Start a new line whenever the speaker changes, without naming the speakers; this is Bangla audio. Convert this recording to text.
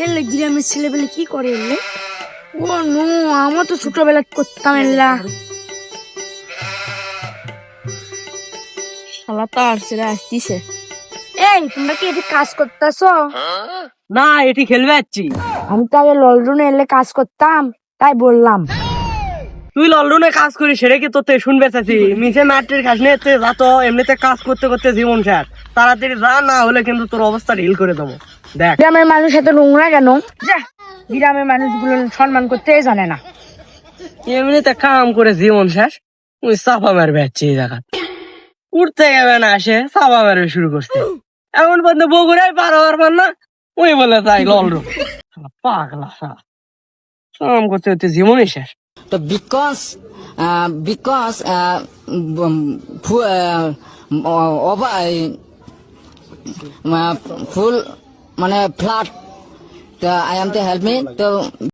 এলে গ্রামের ছেলেবেলে কি করে এলে? ও নো, আমরা তো ছোটবেলা করতাম এলা।
শালা তো আর ছেলে আসতিছে।
এই তোমরা কি এটি কাজ করতেছো?
না, এটি খেলবে যাচ্ছি।
আমি তো আগে লন্ডনে এলে কাজ করতাম, তাই বললাম।
তুই লন্ডনে কাজ করিস সেটা কি তোর থেকে শুনবে চাচ্ছি? মিছে মাটির খাস নিয়ে যা তো, এমনিতে কাজ করতে করতে জীবন শেষ। তাড়াতাড়ি যা, না হলে কিন্তু তোর অবস্থা ঢিল করে দেবো। দেখ
গ্রামের মানুষ এত নোংরা কেন? যা, গ্রামের মানুষগুলো সম্মান করতে জানে না।
এমনিতে কাম করে জীবন শেষ, তুই চাপা মারবে যাচ্ছি এই জায়গা। উঠতে যাবে না, সে চাপা মারবে শুরু করছে। এখন পর্যন্ত বগুড়াই পার হওয়ার পর না, ওই বলে তাই লন্ডন। পাগলা শালা, কাম করতে করতে জীবনই শেষ।
তো because ফুল মানে flat, I am to help me তো